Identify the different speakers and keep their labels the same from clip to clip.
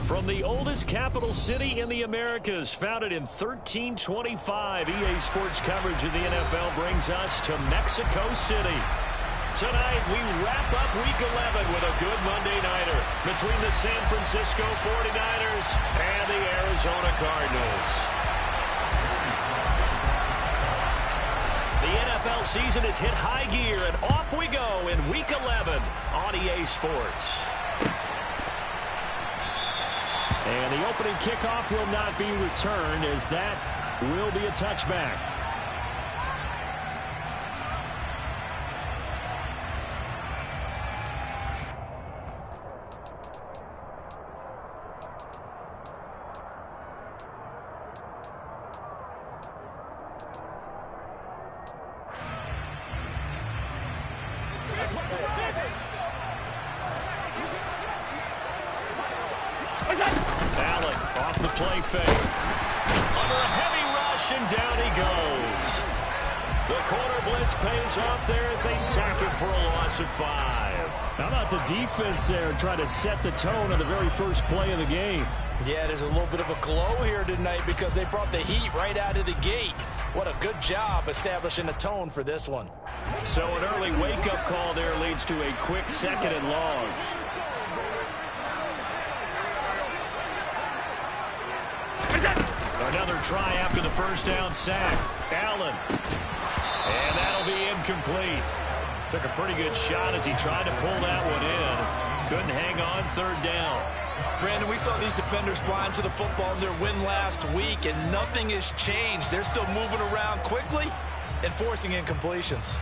Speaker 1: From the oldest capital city in the Americas, founded in 1325, EA Sports coverage of the NFL brings us to Mexico City. Tonight, we wrap up Week 11 with a good Monday nighter between the San Francisco 49ers and the Arizona Cardinals. The NFL season has hit high gear, and off we go in Week 11 on EA Sports. And the opening kickoff will not be returned, as that will be a touchback. Allen off the play fake. Under a heavy rush, and down he goes. The corner blitz pays off there as they sack him for a loss of 5.
Speaker 2: How about the defense there trying to set the tone on the very first play of the game?
Speaker 3: Yeah, there's a little bit of a glow here tonight because they brought the heat right out of the gate. What a good job establishing a tone for this one.
Speaker 1: So an early wake-up call there leads to a quick 2nd and long. Another try after the first down sack. Allen. And that'll be incomplete. Took a pretty good shot as he tried to pull that one in. Couldn't hang on 3rd down.
Speaker 3: Brandon, we saw these defenders flying to the football in their win last week, and nothing has changed. They're still moving around quickly and forcing incompletions.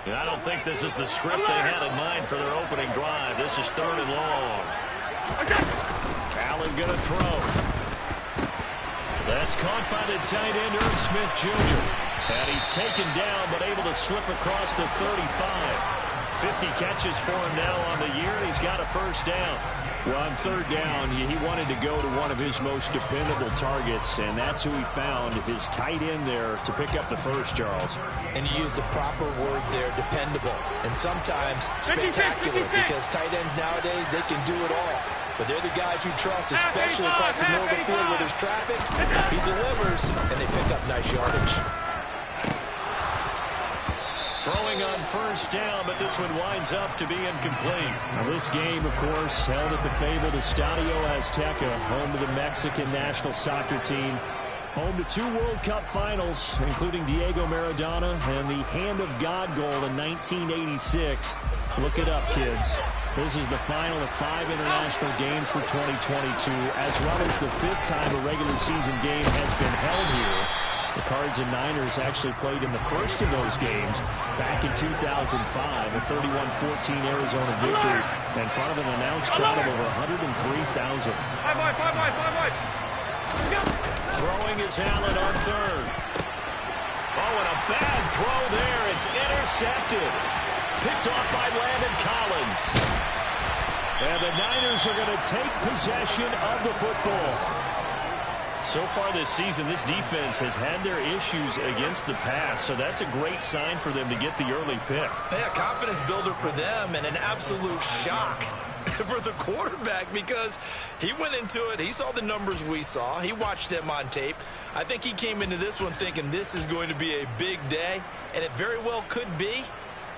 Speaker 1: And I don't think this is the script they had in mind for their opening drive. This is 3rd and long. Allen going to throw. That's caught by the tight end, Irv Smith Jr. And he's taken down, but able to slip across the 35. 50 catches for him now on the year, and he's got a first down.
Speaker 2: Well, on 3rd down, he wanted to go to one of his most dependable targets, and that's who he found, his tight end there, to pick up the first, Charles.
Speaker 3: And you use the proper word there, dependable, and sometimes spectacular, because tight ends nowadays, they can do it all. But they're the guys you trust, especially across the middle of the field where there's traffic. He delivers, and they pick up nice yardage.
Speaker 1: Throwing on first down, but this one winds up to be incomplete.
Speaker 2: Now, this game, of course, held at the fabled Estadio Azteca, home to the Mexican national soccer team. Home to 2 World Cup finals, including Diego Maradona and the Hand of God goal in 1986. Look it up, kids. This is the final of 5 international games for 2022, as well as the 5th time a regular season game has been held here. The Cards and Niners actually played in the first of those games back in 2005, a 31-14 Arizona victory in front of an announced crowd of over 103,000.
Speaker 1: Throwing is Allen on 3rd. Oh, and a bad throw there. It's intercepted. Picked off by Landon Collins. And the Niners are going to take possession of the football. So far this season, this defense has had their issues against the pass, so that's a great sign for them to get the early pick.
Speaker 3: Yeah, confidence builder for them, and an absolute shock for the quarterback, because he went into it, he saw the numbers we saw, he watched them on tape. I think he came into this one thinking this is going to be a big day, and it very well could be,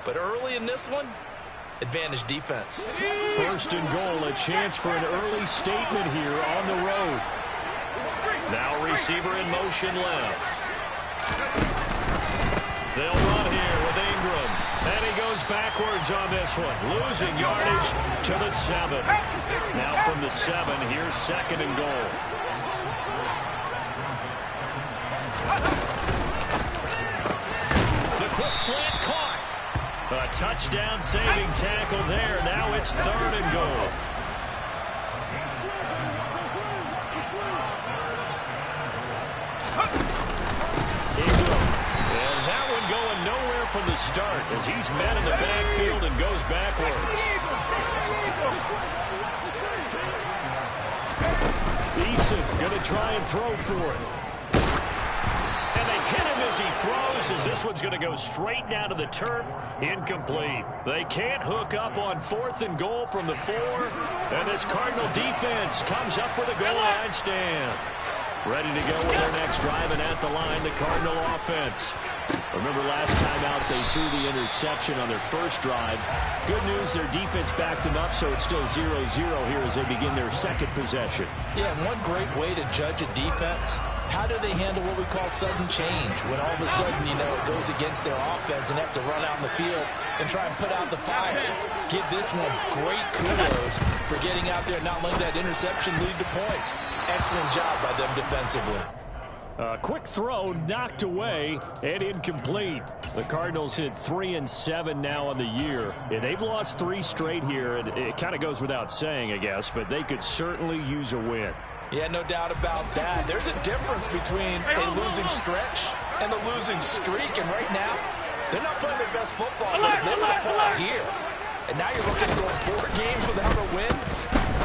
Speaker 3: but early in this one, advantage defense.
Speaker 1: 1st and goal, a chance for an early statement here on the road. Now receiver in motion left. They'll run here with Ingram. And he goes backwards on this one. Losing yardage to the 7. Now from the 7, here's 2nd and goal. The quick slant caught. A touchdown saving tackle there. Now it's 3rd and goal. From the start as he's met in the backfield and goes backwards. Eason
Speaker 2: Going to try and throw for it.
Speaker 1: And they hit him as he throws, as this one's going to go straight down to the turf. Incomplete. They can't hook up on 4th and goal from the 4. And this Cardinal defense comes up with a goal line stand. Ready to go with their next drive, and at the line, the Cardinal offense. Remember last time out, they threw the interception on their first drive. Good news, their defense backed them up, so it's still 0-0 here as they begin their second possession.
Speaker 3: Yeah, and one great way to judge a defense, how do they handle what we call sudden change? When all of a sudden, you know, it goes against their offense and have to run out in the field and try and put out the fire. Give this one great kudos for getting out there and not letting that interception lead to points. Excellent job by them defensively.
Speaker 2: Quick throw knocked away and incomplete. The Cardinals hit 3-7 now on the year. And they've lost 3 straight here. And it kind of goes without saying, I guess, but they could certainly use a win.
Speaker 3: Yeah, no doubt about that. There's a difference between a losing stretch and a losing streak. And right now, they're not playing their best football, but if they were to fall here, and now you're looking at going 4 games without a win,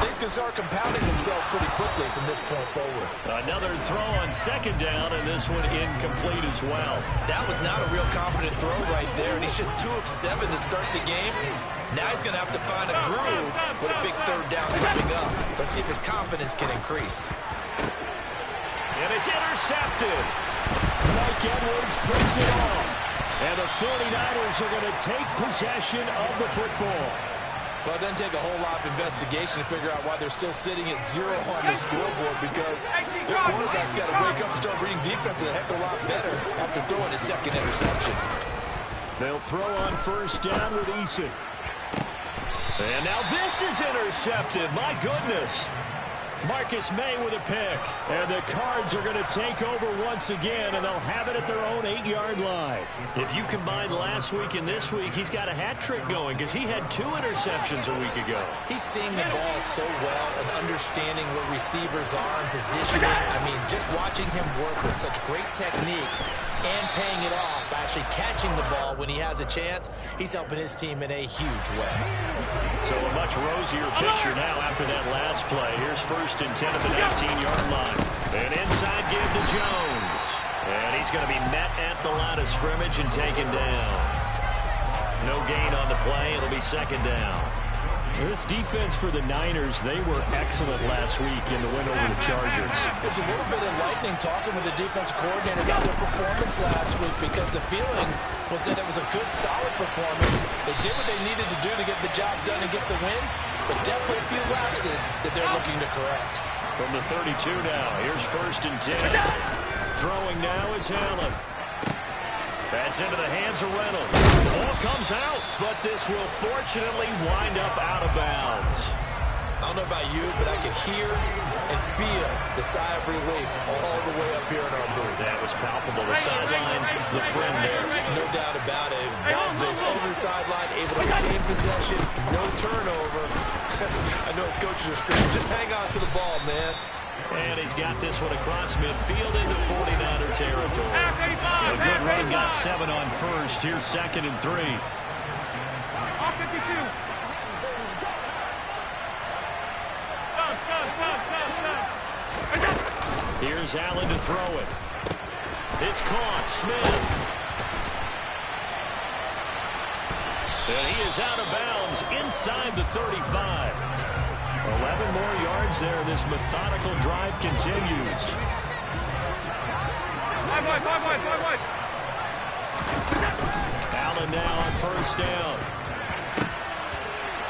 Speaker 3: things can start compounding themselves pretty quickly from this point forward.
Speaker 1: Another throw on 2nd down, and this one incomplete as well.
Speaker 3: That was not a real confident throw right there, and he's just 2 of 7 to start the game. Now he's going to have to find a groove with a big 3rd down coming up. Let's see if his confidence can increase.
Speaker 1: And it's intercepted.
Speaker 2: Mike Edwards breaks it off. And the 49ers are going to take possession of the football.
Speaker 3: Well, it doesn't take a whole lot of investigation to figure out why they're still sitting at 0 on the scoreboard, because their quarterback's got to wake up and start reading defense a heck of a lot better after throwing his 2nd interception.
Speaker 2: They'll throw on 1st down with Eason.
Speaker 1: And now this is intercepted. My goodness.
Speaker 2: Marcus May with a pick. And the Cards are going to take over once again, and they'll have it at their own 8-yard line.
Speaker 1: If you combine last week and this week, he's got a hat trick going because he had 2 interceptions a week ago.
Speaker 3: He's seeing the ball so well and understanding where receivers are and positioning. I mean, just watching him work with such great technique and paying it off by actually catching the ball when he has a chance, he's helping his team in a huge way.
Speaker 1: So a much rosier picture now after that last play. Here's 1st and 10 at the 19-yard line. An inside give to Jones. And he's going to be met at the line of scrimmage and taken down. No gain on the play. It'll be 2nd down.
Speaker 2: This defense for the Niners, they were excellent last week in the win over the Chargers.
Speaker 3: There's a little bit enlightening talking with the defensive coordinator about their performance last week, because the feeling was that it was a good, solid performance. They did what they needed to do to get the job done and get the win, but definitely a few lapses that they're looking to correct.
Speaker 1: From the 32 now, here's 1st and 10. Throwing now is Allen. That's into the hands of Reynolds. Ball comes out, but this will fortunately wind up out of bounds.
Speaker 3: I don't know about you, but I could hear and feel the sigh of relief all the way up here in our booth.
Speaker 1: That was palpable. The sideline, the friend there.
Speaker 3: No doubt about it. Ball goes over the sideline, able to retain possession, no turnover. I know his coaches are screaming, just hang on to the ball, man.
Speaker 1: And he's got this one across midfield into 49er territory. A good run, got 7 on 1st. Here's 2nd and 3. Here's Allen to throw it. It's caught. Smith. And he is out of bounds inside the 35. 11 more yards there. This methodical drive continues. Allen now on 1st down.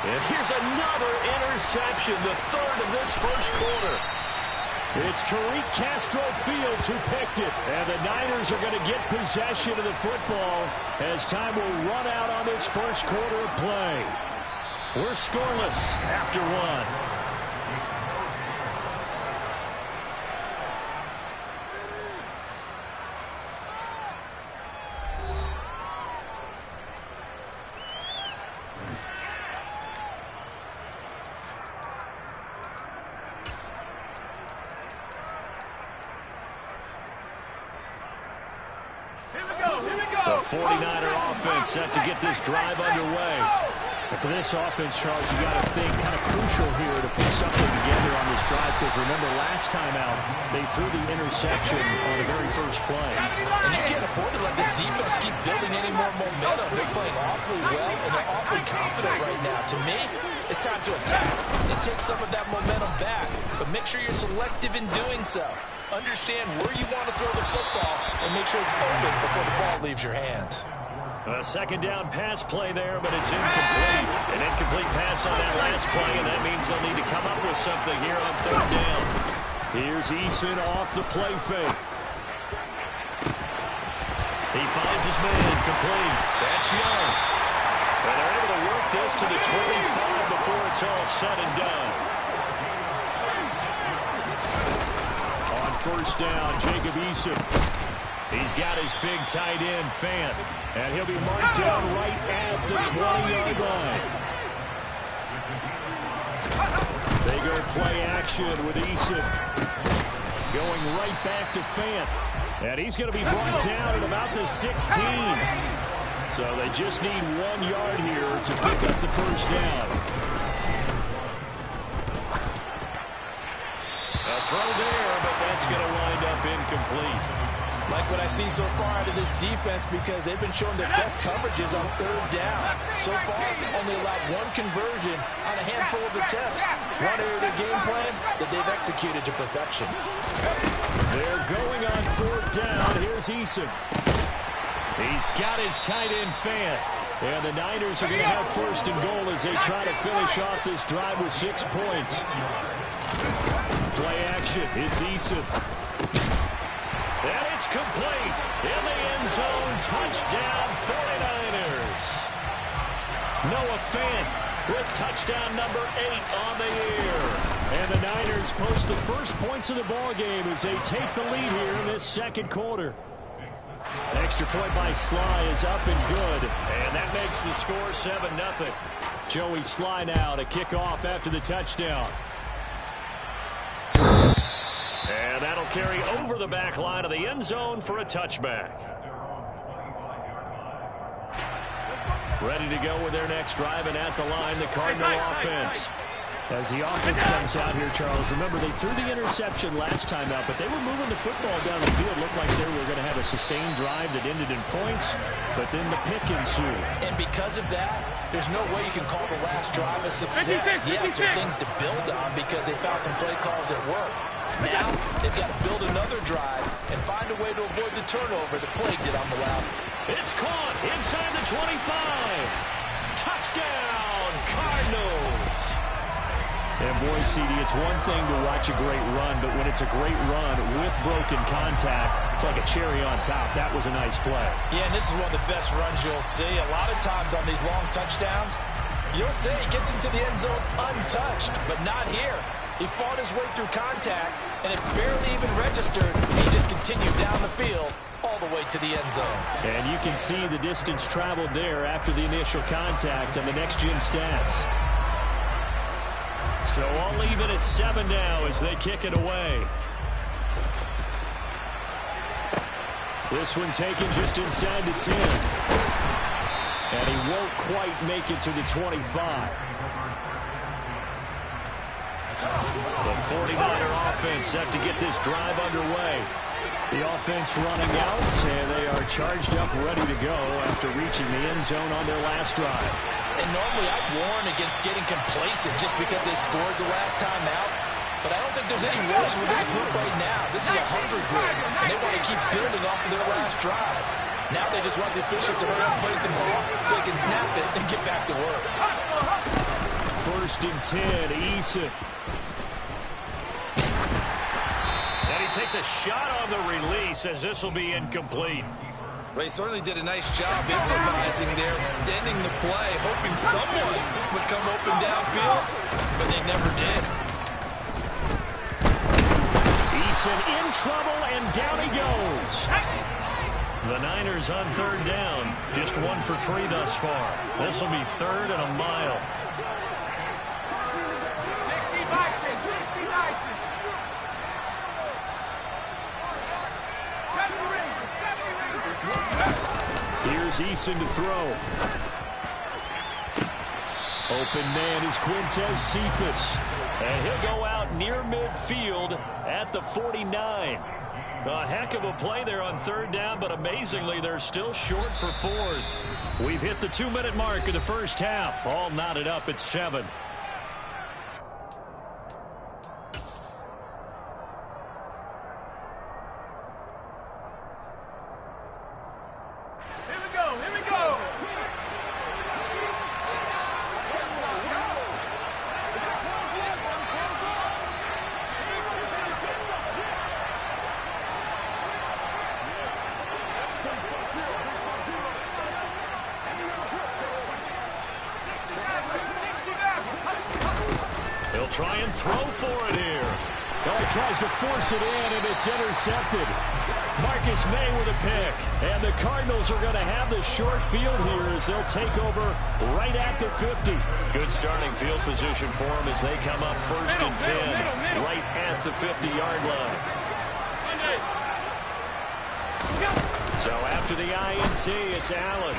Speaker 1: And here's another interception, the 3rd of this 1st quarter.
Speaker 2: It's Tariq Castro Fields who picked it. And the Niners are going to get possession of the football as time will run out on this 1st quarter of play. We're scoreless after 1. The 49er offense set to get this drive underway. For this offense, Charles, you got to think kind of crucial here to put something together on this drive, because remember last time out, they threw the interception on the very first play.
Speaker 3: And you can't afford to let this defense keep building any more momentum. They're playing awfully well, and they're awfully confident right now. To me, it's time to attack and take some of that momentum back. But make sure you're selective in doing so. Understand where you want to throw the football and make sure it's open before the ball leaves your hands.
Speaker 2: A second down pass play there, but it's incomplete. An incomplete pass on that last play, and that means they'll need to come up with something here on third down. Here's Eason off the play fake. He finds his man complete. That's Young. And they're able to work this to the 25 before it's all said and done. On first down, Jacob Eason. He's got his big tight end, Fant, and he'll be marked down right at the 20-yard line. They go play action with Eason. Going right back to Fant. And he's going to be brought down at about the 16. So they just need 1 yard here to pick up the first down. A throw there, but that's going to wind up incomplete.
Speaker 3: Like what I see so far out of this defense, because they've been showing their best coverages on third down. So far, only allowed 1 conversion on a handful of attempts. One area of their game plan that they've executed to perfection.
Speaker 2: They're going on fourth down. Here's Eason. He's got his tight end, Fant. And the Niners are going to have first and goal as they try to finish off this drive with 6 points. Play action. It's Eason. And it's complete. In the end zone, touchdown 49ers. Noah Fant with touchdown number 8 on the year. And the Niners post the first points of the ball game as they take the lead here in this second quarter. Extra point by Sly is up and good. And that makes the score 7-0. Joey Sly now to kick off after the touchdown. And that'll carry over the back line of the end zone for a touchback. Ready to go with their next drive, and at the line, the Cardinal offense. As the offense comes out here, Charles, remember they threw the interception last time out, but they were moving the football down the field. Looked like they were going to have a sustained drive that ended in points, but then the pick ensued.
Speaker 3: And because of that, there's no way you can call the last drive a success. Yes, there are things to build on because they found some play calls that work. Now, they've got to build another drive and find a way to avoid the turnover that plagued it on the route.
Speaker 2: It's caught inside the 25. Touchdown, Cardinals. And boy, CD, it's one thing to watch a great run, but when it's a great run with broken contact, it's like a cherry on top. That was a nice play.
Speaker 3: Yeah, and this is one of the best runs you'll see. A lot of times on these long touchdowns, you'll see he gets into the end zone untouched, but not here. He fought his way through contact, and it barely even registered. He just continued down the field all the way to the end zone.
Speaker 2: And you can see the distance traveled there after the initial contact and the next-gen stats. So I'll leave it at 7 now as they kick it away. This one taken just inside the 10. And he won't quite make it to the 25. The 49er offense set to get this drive underway. The offense running out, and they are charged up, ready to go after reaching the end zone on their last drive.
Speaker 3: And normally I'd warn against getting complacent just because they scored the last time out. But I don't think there's any rush with this group right now. This is a hungry group, and they want to keep building off of their last drive. Now they just want the officials to hurry up and place the ball so they can snap it and get back to work.
Speaker 2: First and 10, Eason. And he takes a shot on the release as this will be incomplete.
Speaker 3: They certainly did a nice job improvising there, extending the play, hoping someone would come open downfield, but they never did.
Speaker 2: Eason in trouble, and down he goes. The Niners on third down, just 1 for 3 thus far. This will be third and a mile. Here's Eason to throw. Open man is Quintez Cephas. And he'll go out near midfield at the 49. A heck of a play there on third down, but amazingly, they're still short for fourth. We've hit the 2-minute mark of the first half. All knotted up at 7. Try and throw for it here. Oh, he tries to force it in, and it's intercepted. Marcus May with a pick. And the Cardinals are going to have the short field here as they'll take over right at the 50. Good starting field position for them as they come up first and 10, right at the 50-yard line. So after the INT, it's Allen.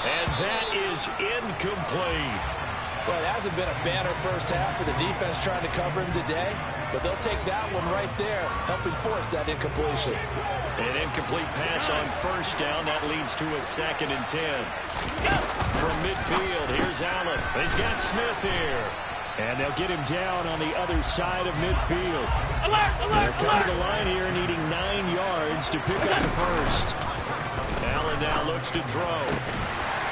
Speaker 2: And that is incomplete.
Speaker 3: Well, it hasn't been a banner first half for the defense trying to cover him today, but they'll take that one right there, helping force that incompletion.
Speaker 2: An incomplete pass on first down. That leads to a 2nd and 10. From midfield, here's Allen. He's got Smith here. And they'll get him down on the other side of midfield. They're coming to the line here, needing 9 yards to pick up the first. Allen now looks to throw.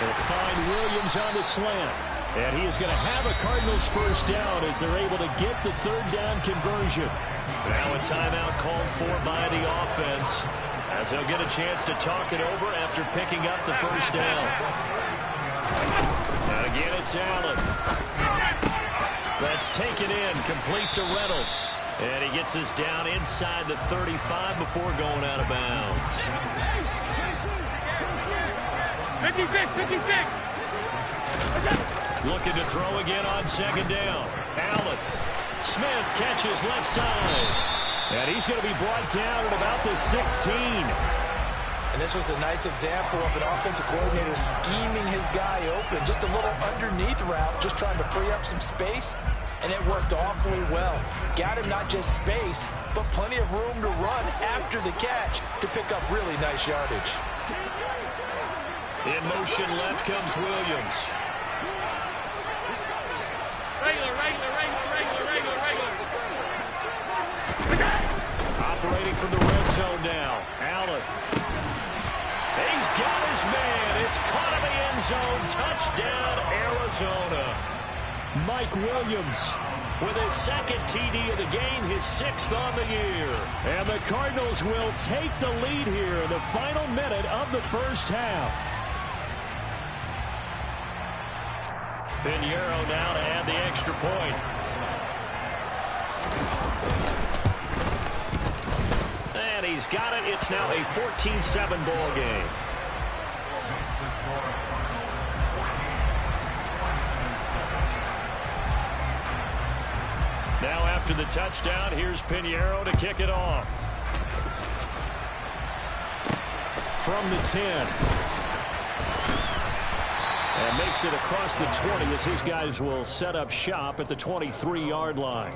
Speaker 2: They'll find Williams on the slant. And he is going to have a Cardinals first down as they're able to get the third down conversion. Now a timeout called for by the offense as they'll get a chance to talk it over after picking up the first down. Again, it's Allen. That's taken in, complete to Reynolds. And he gets us down inside the 35 before going out of bounds.
Speaker 4: 56.
Speaker 2: Looking to throw again on 2nd down. Allen. Smith catches left side. And he's going to be brought down at about the 16.
Speaker 3: And this was a nice example of an offensive coordinator scheming his guy open. Just a little underneath route, just trying to free up some space. And it worked awfully well. Got him not just space, but plenty of room to run after the catch to pick up really nice yardage.
Speaker 2: In motion left comes Williams.
Speaker 4: Regular.
Speaker 2: Operating from the red zone now. Allen. He's got his man. It's caught in the end zone. Touchdown, Arizona. Mike Williams with his 2nd TD of the game, his 6th on the year. And the Cardinals will take the lead here in the final minute of the first half. Pinheiro now to add the extra point. And he's got it. It's now a 14-7 ball game. Now after the touchdown, here's Pinheiro to kick it off. From the 10. And makes it across the 20 as his guys will set up shop at the 23-yard line.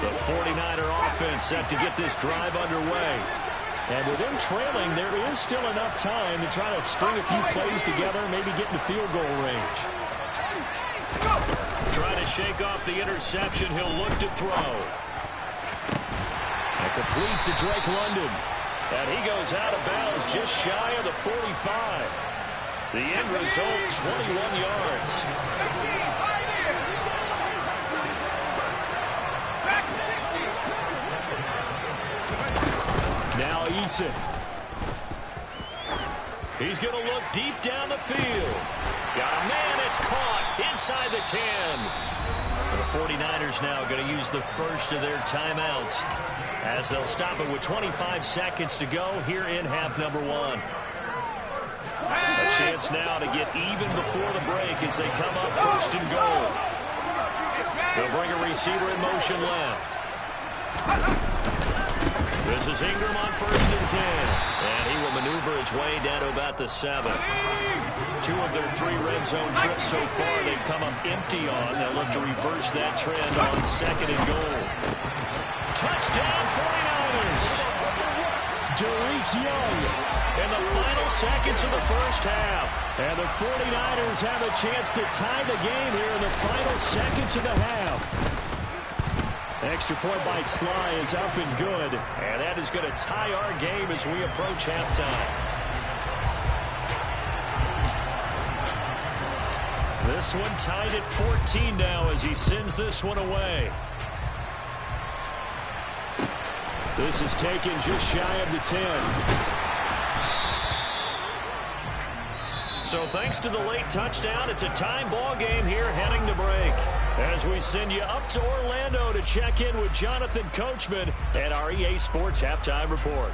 Speaker 2: The 49er offense set to get this drive underway. And with them trailing, there is still enough time to try to string a few plays together, maybe get in the field goal range. Trying to shake off the interception. He'll look to throw. And complete to Drake London. And he goes out of bounds just shy of the 45. The end result, 21 yards. Now Eason. He's going to look deep down the field. Got a man, it's caught inside the 10. The 49ers now going to use the first of their timeouts as they'll stop it with 25 seconds to go here in half number 1. A chance now to get even before the break as they come up first and goal. They'll bring a receiver in motion left. This is Ingram on 1st and 10. And he will maneuver his way down to about the 7. 2 of their 3 red zone trips so far they've come up empty on. They'll look to reverse that trend on 2nd and goal. Touchdown 49ers! Derek Young in the final seconds of the first half. And the 49ers have a chance to tie the game here in the final seconds of the half. Extra point by Sly is up and good. And that is going to tie our game as we approach halftime. This one tied at 14 now as he sends this one away. This is taken just shy of the 10. So thanks to the late touchdown, it's a time ball game here heading to break. As we send you up to Orlando to check in with Jonathan Coachman at our EA Sports Halftime Report.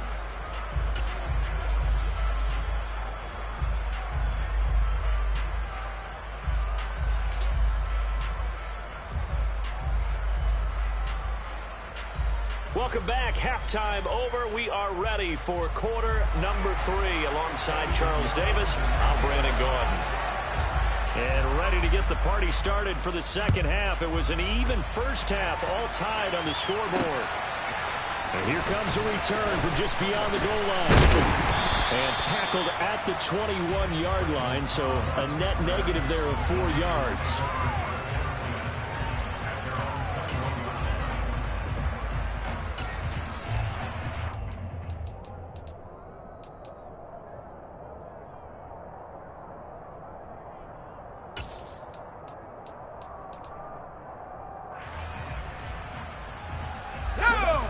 Speaker 2: Welcome back. Halftime over. We are ready for quarter number 3. Alongside Charles Davis, I'm Brandon Gordon. And ready to get the party started for the second half. It was an even first half, all tied on the scoreboard. And here comes a return from just beyond the goal line. And tackled at the 21-yard line, so a net negative there of 4 yards.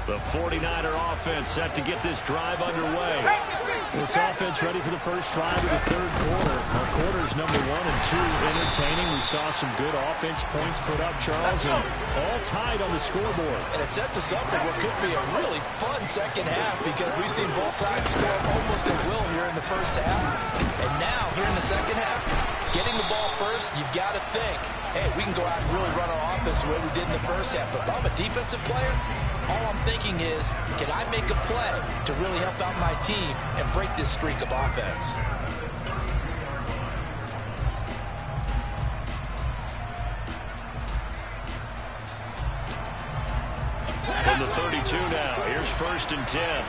Speaker 2: The 49er offense set to get this drive underway. This offense ready for the first drive of the third quarter. Our quarters number 1 and 2 entertaining. We saw some good offense points put up, Charles, and all tied on the scoreboard.
Speaker 3: And it sets us up for what could be a really fun second half because we've seen both sides score almost at will here in the first half. And now, here in the second half, getting the ball first, you've got to think, hey, we can go out and really run our offense the way we did in the first half. But if I'm a defensive player, all I'm thinking is, can I make a play to really help out my team and break this streak of offense?
Speaker 2: From the 32 now, here's 1st and 10.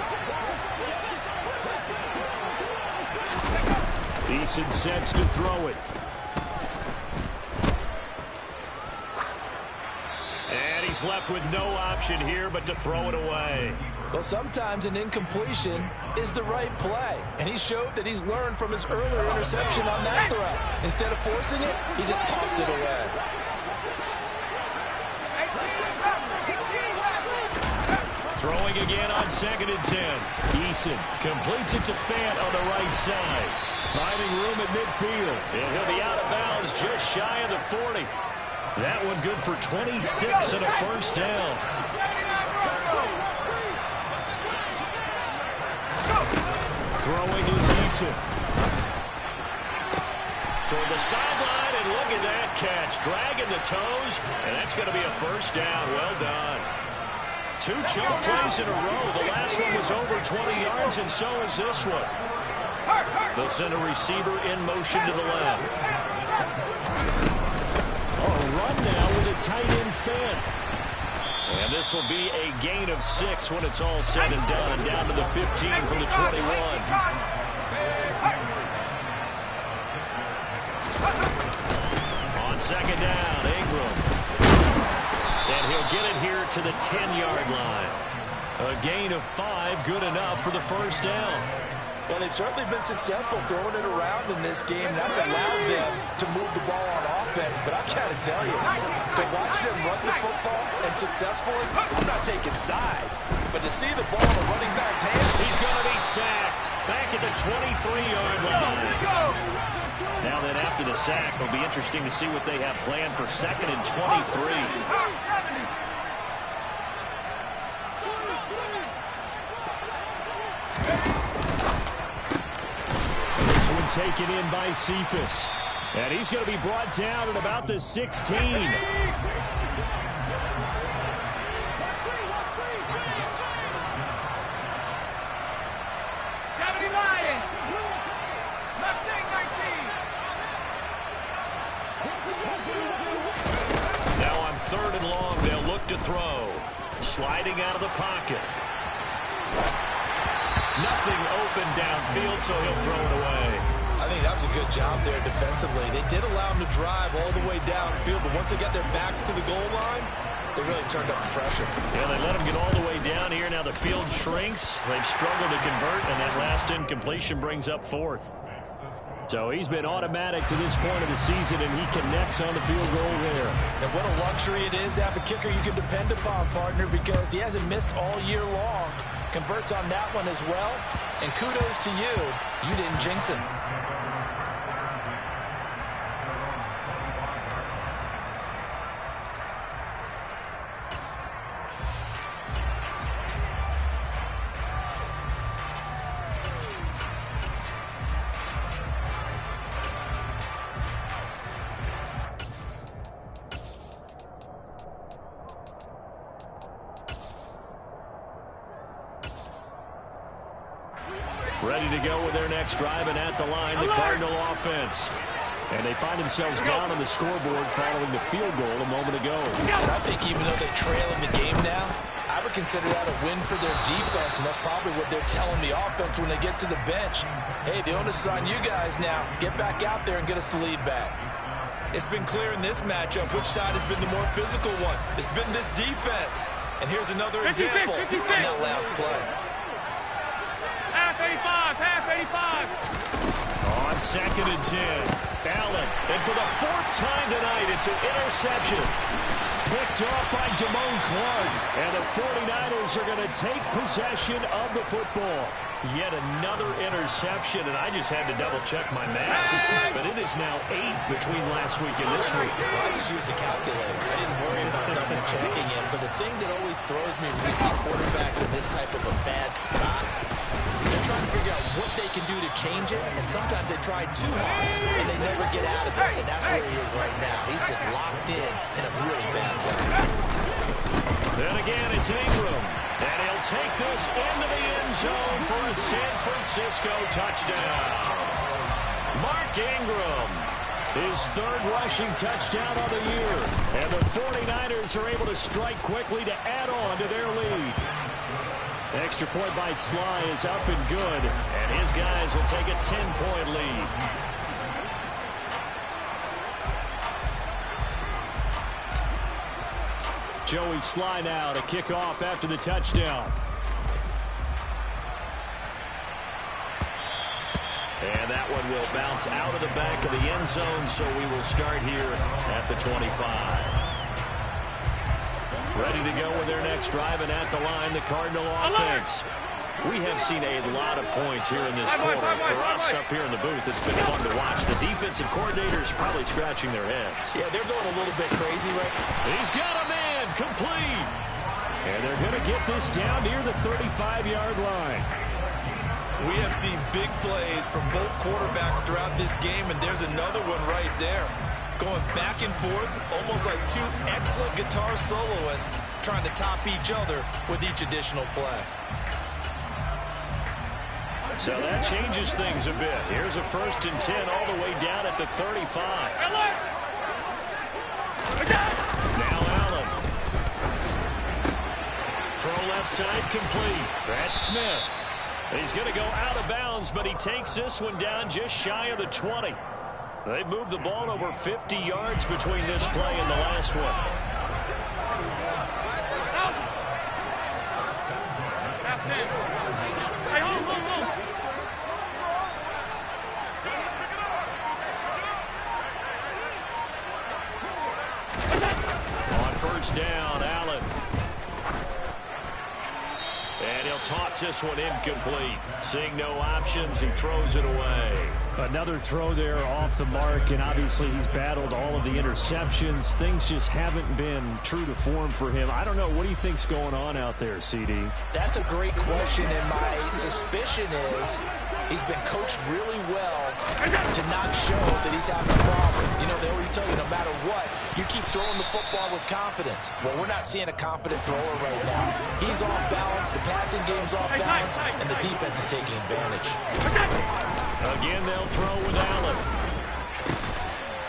Speaker 2: Eason sets to throw it. And he's left with no option here but to throw it away.
Speaker 3: Well, sometimes an incompletion is the right play. And he showed that he's learned from his earlier interception on that throw. Instead of forcing it, he just tossed it away.
Speaker 2: Throwing again on 2nd and 10. Eason completes it to Fant on the right side. Finding room at midfield. And he'll be out of bounds just shy of the 40. That one good for 26 and a first down. Throwing is Eason. Toward the sideline, and look at that catch. Dragging the toes, and that's going to be a first down. Well done. 2 chunk plays in a row. The last one was over 20 yards, and so is this one. They'll send a receiver in motion to the left. Run now with a tight end Fant. And this will be a gain of 6 when it's all said and done. Down to the 15 from the 21. On 2nd down, Ingram. And he'll get it here to the 10-yard line. A gain of 5, good enough for the first down.
Speaker 3: Well, they've certainly been successful throwing it around in this game. That's allowed them to move the ball on offense. But I've got to tell you, to watch them run the football and successfully, I'm not taking sides. But to see the ball in the running back's hand,
Speaker 2: he's going to be sacked back at the 23-yard line. Now then, after the sack, it'll be interesting to see what they have planned for 2nd and 23. Taken in by Cephas. And he's going to be brought down at about the 16.
Speaker 1: 3rd and long. They'll look to throw. Sliding out of the pocket. Nothing open downfield, so he'll throw it away.
Speaker 3: I think that was a good job there defensively. They did allow him to drive all the way downfield, but once they got their backs to the goal line, they really turned up the pressure.
Speaker 2: Yeah, they let him get all the way down here. Now the field shrinks. They've struggled to convert, and that last incompletion brings up 4th. So he's been automatic to this point of the season, and he connects on the field goal there.
Speaker 3: And what a luxury it is to have a kicker you can depend upon, partner, because he hasn't missed all year long. Converts on that one as well. And kudos to you. You didn't jinx him.
Speaker 2: Ready to go with their next drive, and at the line, the Cardinal offense. And they find themselves down on the scoreboard following the field goal a moment ago.
Speaker 3: I think even though they trail in the game now, I would consider that a win for their defense, and that's probably what they're telling the offense when they get to the bench. Hey, the onus is on you guys now. Get back out there and get us the lead back. It's been clear in this matchup which side has been the more physical one. It's been this defense. And here's another example on that last play.
Speaker 4: Half 85, half 85.
Speaker 2: On 2nd and 10. Allen, and for the 4th time tonight, it's an interception. Picked off by Damone Clark, and the 49ers are going to take possession of the football. Yet another interception, and I just had to double-check my math. But it is now 8 between last week and this week.
Speaker 3: Well, I just used a calculator. I didn't worry about double-checking it. But the thing that always throws me when you see quarterbacks in this type of a bad spot, they're trying to figure out what they can do to change it, and sometimes they try too hard, and they never get out of it, and that's where he is right now. He's just locked in a really bad way.
Speaker 2: Then again, it's Ingram, and he'll take this into the end zone for a San Francisco touchdown. Mark Ingram, his 3rd rushing touchdown of the year, and the 49ers are able to strike quickly to add on to their lead. Extra point by Sly is up and good, and his guys will take a 10-point lead. Joey Sly now to kick off after the touchdown. And that one will bounce out of the back of the end zone, so we will start here at the 25. Ready to go with their next drive, and at the line, the Cardinal offense. We have seen a lot of points here in this quarter. For us up here in the booth, it's been fun to watch. The defensive coordinators probably scratching their heads.
Speaker 3: Yeah, they're going a little bit crazy right now.
Speaker 2: He's got a man complete. And they're going to get this down near the 35-yard line.
Speaker 3: We have seen big plays from both quarterbacks throughout this game, and there's another one right there. Going back and forth, almost like 2 excellent guitar soloists trying to top each other with each additional play.
Speaker 2: So that changes things a bit. Here's a 1st and 10 all the way down at the 35. Now Allen. Throw left side complete. That's Smith. He's going to go out of bounds, but he takes this one down just shy of the 20. They've moved the ball over 50 yards between this play and the last one. On 1st down, Allen. And he'll toss this one incomplete. Seeing no options, he throws it away. Another throw there off the mark, and obviously he's battled all of the interceptions. Things just haven't been true to form for him. I don't know. What do you think's going on out there, CD?
Speaker 3: That's a great question, and my suspicion is he's been coached really well to not show that he's having a problem. You know, they always tell you no matter what, you keep throwing the football with confidence. Well, we're not seeing a confident thrower right now. He's off balance, the passing game's off balance, and the defense is taking advantage.
Speaker 2: Again, they'll throw with Allen.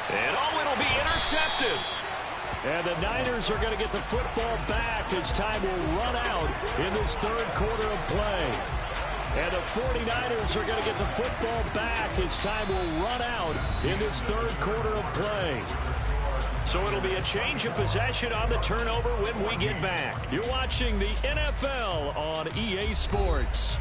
Speaker 2: And it'll be intercepted. And the Niners are going to get the football back as time will run out in this third quarter of play. And the 49ers are going to get the football back as time will run out in this third quarter of play. So it'll be a change of possession on the turnover when we get back. You're watching the NFL on EA Sports.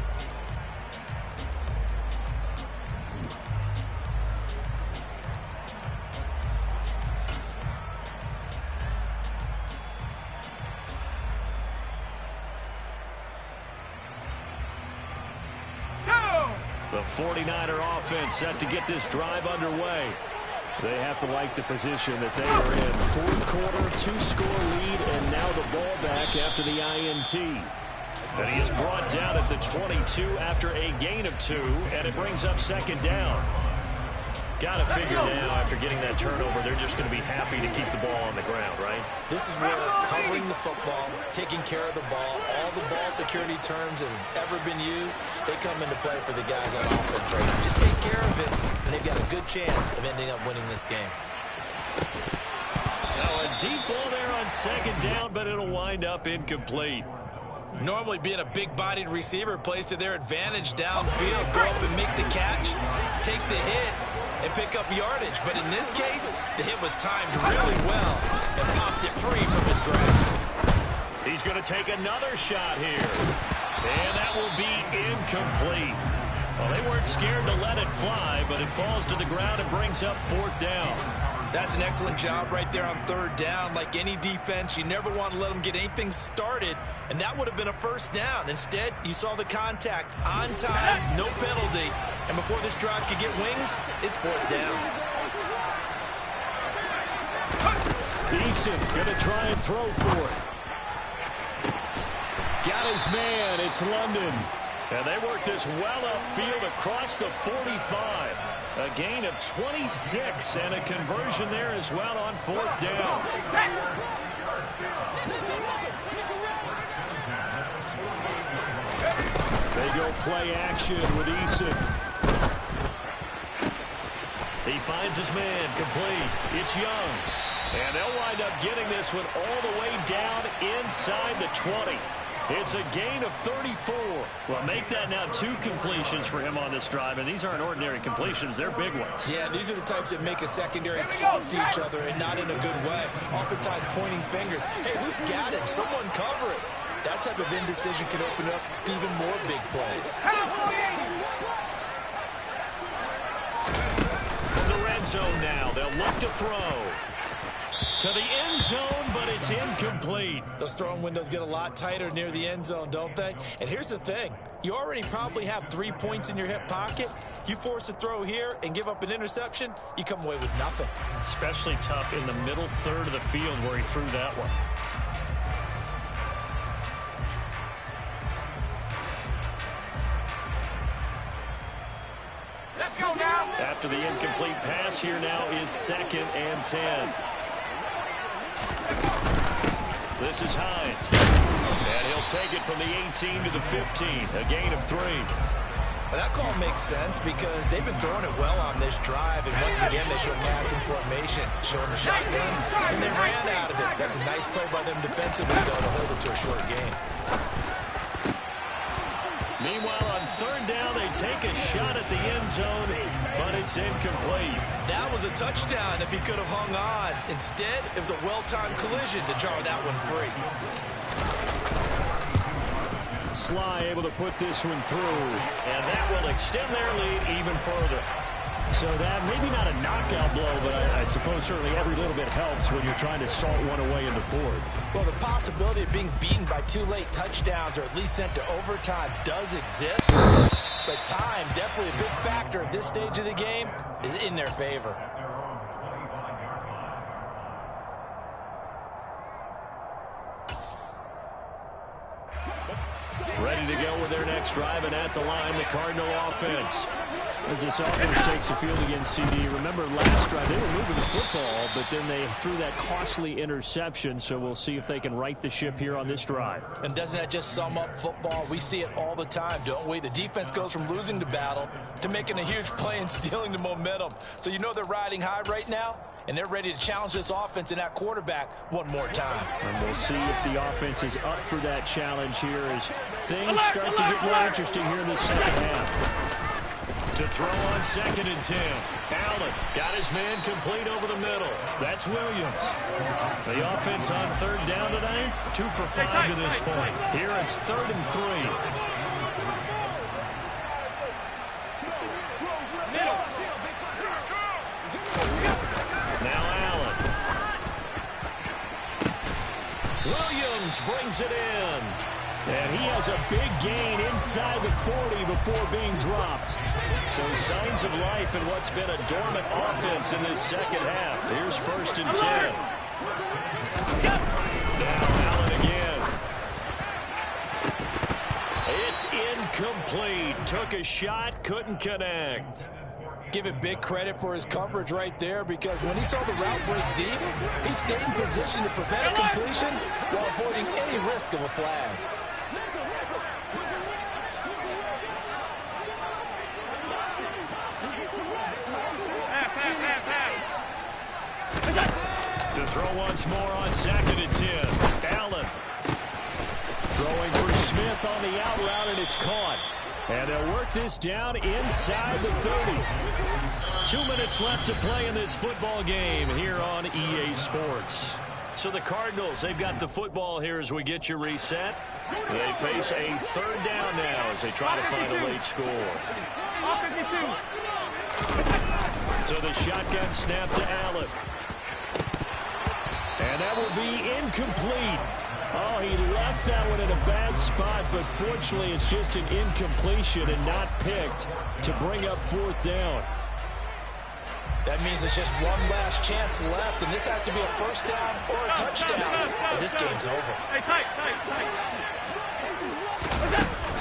Speaker 2: The 49er offense set to get this drive underway. They have to like the position that they are in. Fourth quarter, two-score lead, and now the ball back after the INT. And he is brought down at the 22 after a gain of 2, and it brings up second down. Got to figure now, after getting that turnover, they're just going to be happy to keep the ball on the ground, right?
Speaker 3: This is where covering the football, taking care of the ball, all the ball security terms that have ever been used, they come into play for the guys on offense right now. Just take care of it, and they've got a good chance of ending up winning this game.
Speaker 2: Now a deep ball there on second down, but it'll wind up incomplete.
Speaker 3: Normally being a big-bodied receiver plays to their advantage downfield, go up and make the catch, take the hit, and pick up yardage. But in this case, the hit was timed really well and popped it free from his grasp.
Speaker 2: He's going to take another shot here. And that will be incomplete. Well, they weren't scared to let it fly, but it falls to the ground and brings up fourth down.
Speaker 3: That's an excellent job right there on third down. Like any defense, you never want to let them get anything started, and that would have been a first down. Instead, you saw the contact on time, no penalty, and before this drive could get wings, it's fourth down.
Speaker 2: Eason going to try and throw for it. Got his man. It's London. And they work this well upfield across the 45. A gain of 26 and a conversion there as well on fourth down. They go play action with Eason. He finds his man complete. It's Young. And they'll wind up getting this one all the way down inside the 20. It's a gain of 34. Well, make that now 2 completions for him on this drive, and these aren't ordinary completions. They're big ones.
Speaker 3: Yeah, these are the types that make a secondary talk to each other and not in a good way. Oftentimes pointing fingers. Hey, who's got him? Someone cover it. That type of indecision can open up to even more big plays.
Speaker 2: From the red zone now, they'll look to throw. To the end zone, but it's incomplete.
Speaker 3: Those throwing windows get a lot tighter near the end zone, don't they? And here's the thing. You already probably have 3 points in your hip pocket. You force a throw here and give up an interception, you come away with nothing.
Speaker 2: Especially tough in the middle third of the field where he threw that one.
Speaker 4: Let's go now.
Speaker 2: After the incomplete pass, here now is 2nd and 10. This is Hines. And he'll take it from the 18 to the 15. A gain of 3.
Speaker 3: Well, that call makes sense because they've been throwing it well on this drive. And once again, they show passing formation, showing the shotgun, and they ran out of it. That's a nice play by them defensively, though, to hold it to a short game.
Speaker 2: Meanwhile, on third down, they take a shot at the end zone, but it's incomplete.
Speaker 3: That was a touchdown if he could have hung on. Instead, it was a well-timed collision to jar that one free.
Speaker 2: Sly able to put this one through, and that will extend their lead even further. So that, maybe not a knockout blow, but I suppose certainly every little bit helps when you're trying to salt one away into fourth.
Speaker 3: Well, the possibility of being beaten by 2 late touchdowns or at least sent to overtime does exist. But time, definitely a big factor at this stage of the game, is in their favor.
Speaker 2: Ready to go with their next drive, and at the line, the Cardinal offense. As this offense takes the field against CD. Remember last drive, they were moving the football, but then they threw that costly interception, so we'll see if they can right the ship here on this drive.
Speaker 3: And doesn't that just sum up football? We see it all the time, don't we? The defense goes from losing the battle to making a huge play and stealing the momentum. So you know they're riding high right now? and they're ready to challenge this offense and that quarterback one more time.
Speaker 2: And we'll see if the offense is up for that challenge here as things start to get more interesting here in the second half.
Speaker 1: To throw on 2nd and 10. Allen got his man complete over the middle. That's Williams. The offense on 3rd down tonight, 2 for 5 to this point. Here it's 3rd and 3. Now Allen. Williams brings it in.
Speaker 2: And he has a big gain inside the 40 before being dropped.
Speaker 1: So signs of life in what's been a dormant offense in this second half. Here's 1st and 10. Now Allen again. It's incomplete. Took a shot, couldn't connect.
Speaker 3: Give it big credit for his coverage right there, because when he saw the route break deep, he stayed in position to prevent a completion while avoiding any risk of a flag.
Speaker 1: To throw once more on 2nd and 10. Allen.
Speaker 2: Throwing for Smith on the out route, and it's caught. And they'll work this down inside the 30.
Speaker 1: 2 minutes left to play in this football game here on EA Sports. So the Cardinals, they've got the football here as we get you reset. They face a 3rd down now as they try to find a late score. So the shotgun snap to Allen. And that will be incomplete. Oh, he left that one in a bad spot, but fortunately it's just an incompletion and not picked to bring up 4th down.
Speaker 3: That means it's just one last chance left, and this has to be a 1st down or a touchdown, or this game's over.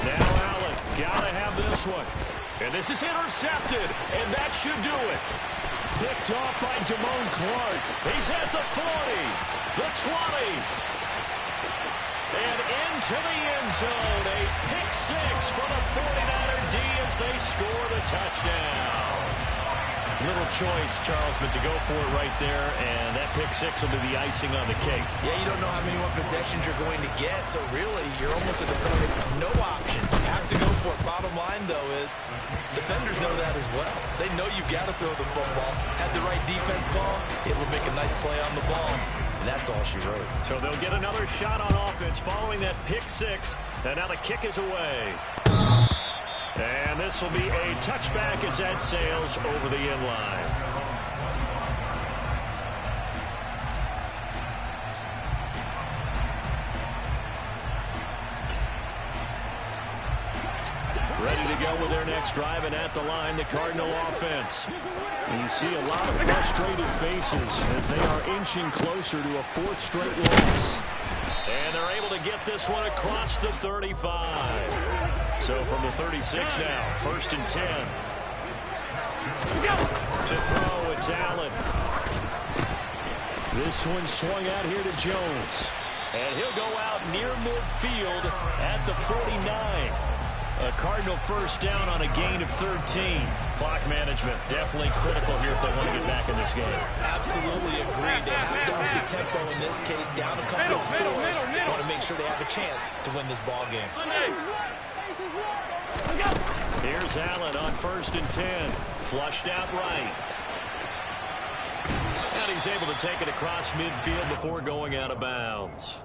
Speaker 1: Now Allen, gotta have this one. And this is intercepted, and that should do it.
Speaker 2: Picked off by Damone Clark.
Speaker 1: He's at the 40, the 20, and into the end zone. A pick 6 for the 49er D as they score the touchdown. Little choice, Charles, but to go for it right there, and that pick 6 will be the icing on the cake.
Speaker 3: Yeah, you don't know how many more possessions you're going to get, so really you're almost at the point of no option. You have to go for it. Bottom line, though, is defenders know that as well. They know you've got to throw the football. Had the right defense call, it will make a nice play on the ball, and that's all she wrote.
Speaker 1: So they'll get another shot on offense following that pick 6, and now the kick is away. And this will be a touchback as that sails over the end line. Ready to go with their next drive, and at the line, the Cardinal offense.
Speaker 2: And you see a lot of frustrated faces as they are inching closer to a 4th straight loss.
Speaker 1: And they're able to get this one across the 35. So from the 36 now, 1st and 10. To throw, it's Allen.
Speaker 2: This one swung out here to Jones.
Speaker 1: And he'll go out near midfield at the 49. A Cardinal 1st down on a gain of 13. Clock management definitely critical here if they want to get back in this game.
Speaker 3: Absolutely agreed. They have to up the tempo in this case, down a couple of scores. Want to make sure they have a chance to win this ball game.
Speaker 1: Here's Allen on 1st and 10. Flushed out right. And he's able to take it across midfield before going out of bounds.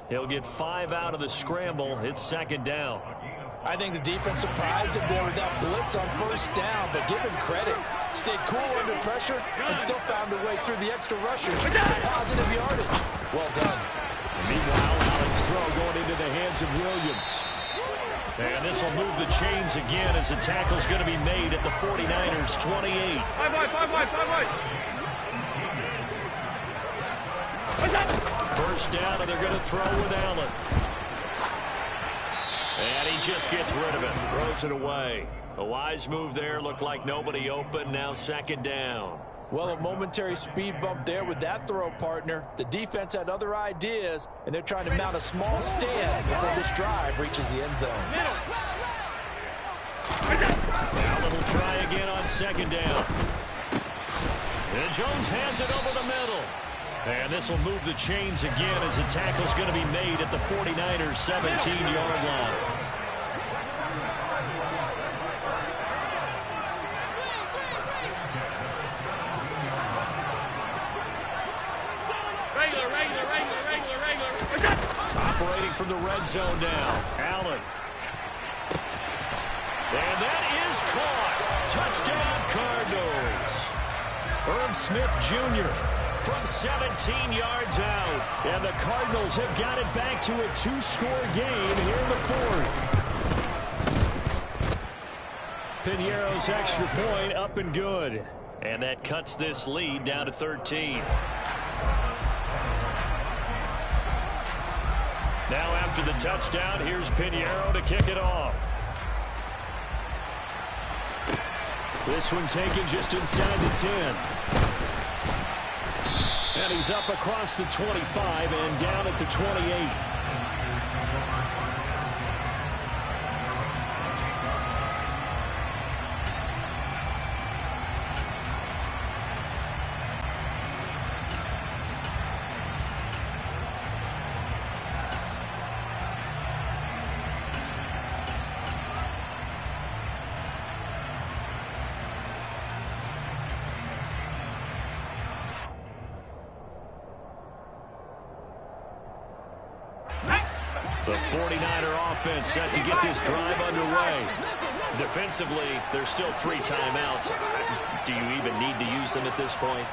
Speaker 1: He'll get 5 out of the scramble. It's 2nd down.
Speaker 3: I think the defense surprised him there with that blitz on 1st down, but give him credit. Stayed cool under pressure and still found a way through the extra rushers. Positive yardage. Well done.
Speaker 2: Meanwhile, Allen's throw going into the hands of Williams.
Speaker 1: And this will move the chains again as the tackle's going to be made at the 49ers' 28. First down, and they're going to throw with Allen. And he just gets rid of it, throws it away. A wise move there, looked like nobody open, now 2nd down.
Speaker 3: Well, a momentary speed bump there with that throw, partner. The defense had other ideas, and they're trying to mount a small stand before this drive reaches the end zone.
Speaker 1: Allen will try again on 2nd down.
Speaker 2: And Jones has it over the middle. And this will move the chains again as the tackle's going to be made at the 49ers' 17-yard line.
Speaker 4: Regular.
Speaker 2: Operating from the red zone now. Allen. And that is caught. Touchdown, Cardinals. Irv Smith Jr. from 17 yards out. And the Cardinals have got it back to a 2-score game here in the fourth. Piñeiro's extra point up and good. And that cuts this lead down to 13. Now after the touchdown, here's Piñeiro to kick it off. This one taken just inside the 10. And he's up across the 25 and down at the 28. The 49er offense set to get this drive underway. Defensively, there's still 3 timeouts. Do you even need to use them at this point?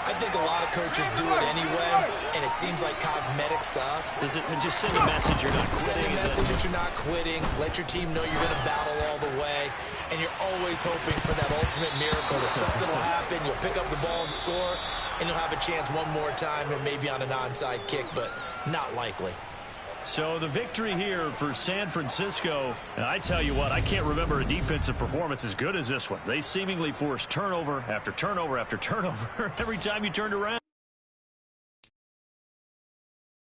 Speaker 3: I think a lot of coaches do it anyway, and it seems like cosmetics to us.
Speaker 2: Does it just send a message you're not quitting?
Speaker 3: Send a message that you're not quitting. Let your team know you're going to battle all the way, and you're always hoping for that ultimate miracle that something will happen, you'll pick up the ball and score, and you'll have a chance one more time and maybe on an onside kick, but not likely.
Speaker 2: So the victory here for San Francisco. And I tell you what, I can't remember a defensive performance as good as this one. They seemingly forced turnover after turnover after turnover every time you turned around.